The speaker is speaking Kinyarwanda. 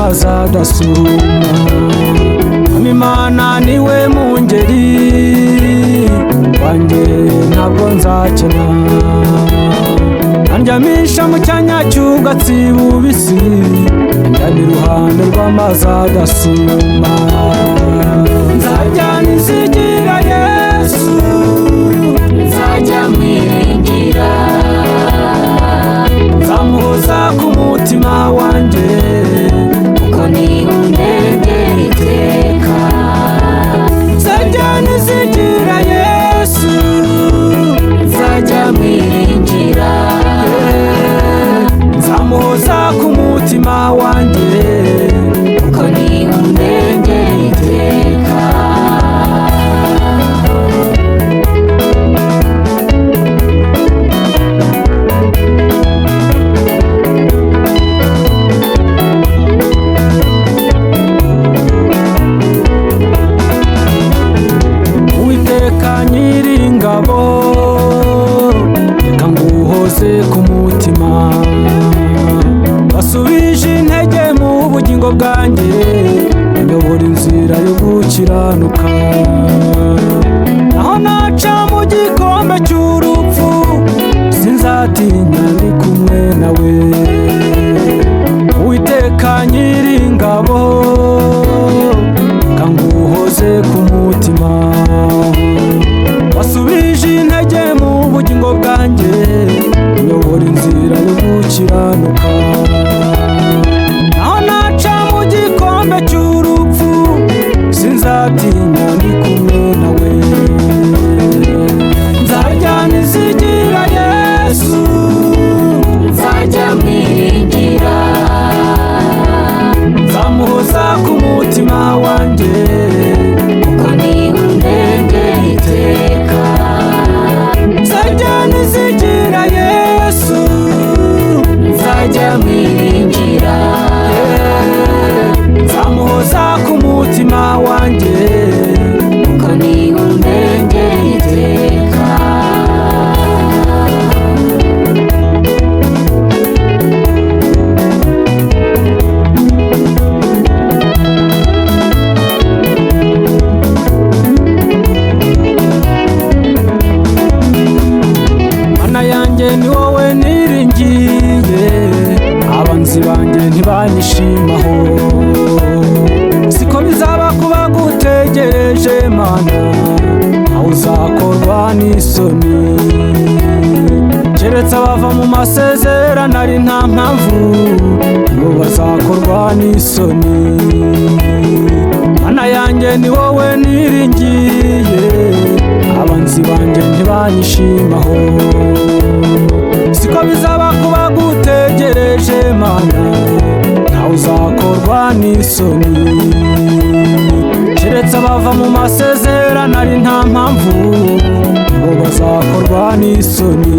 rw'amazi adasuma. Imana niwe mungeri wanjye ntabwo nzakena, andyamisha mu cyanya cy'ubwatsi bubisi, anjyana iruhande rw'amazi adasuma. Nzajya nizigira Yesu, nzajya mwiringira, nzamuhoza ku mutima wanjye, kuko niho ndengera iteka. nzajya nizigira Yesu, nzajya mwiringira, nzamuhoza ku mutima wanjye, kuko niho ndengera iteka. Uwiteka Nyiringabo, reka nguhoze ku mutima, wasubije intege mu bugingo bwanjye, uyobora inzira yo gukiranuka. Naho naca mu gikombe cy'urupfu, sinzatinya ndi kumwe nawe. Uwiteka Nyiringabo, reka nguhoze ku mutima, wasubije intege mu bugingo bwanjye, uyobora inzira yo gukiranuka. Naho naca mu gikombe cy'urupfu, sinzatinya ndi kumwe nawe. Nzajya nizigira Yesu, nzajya mwiringira, nzamuhoza ku mutima wanjye, kuko niho ndengera iteka. nzajya nizigira Yesu, nzajya mwiringira, nzamuhoza ku mutima wanjye, kuko niho ndengera iteka. Mana yanjye ni wowe niringiye, abanzi banjye ntibanyishimaho. Siko bizaba kuba gutegereje Mana, aho uzakorwa n'isoni. Keretse abava mu masezerano ari nta mpamvu, bo bazakorwa n'isoni. Mana yanjye ni wowe niringiye, abanzi banjye ntibanyishimaho. Siko bizaba kuba gutegereje Mana, ntawe uzakorwa n'isoni. Keretse abava mu masezerano ari nta mpamvu, bo bazakorwa n'isoni.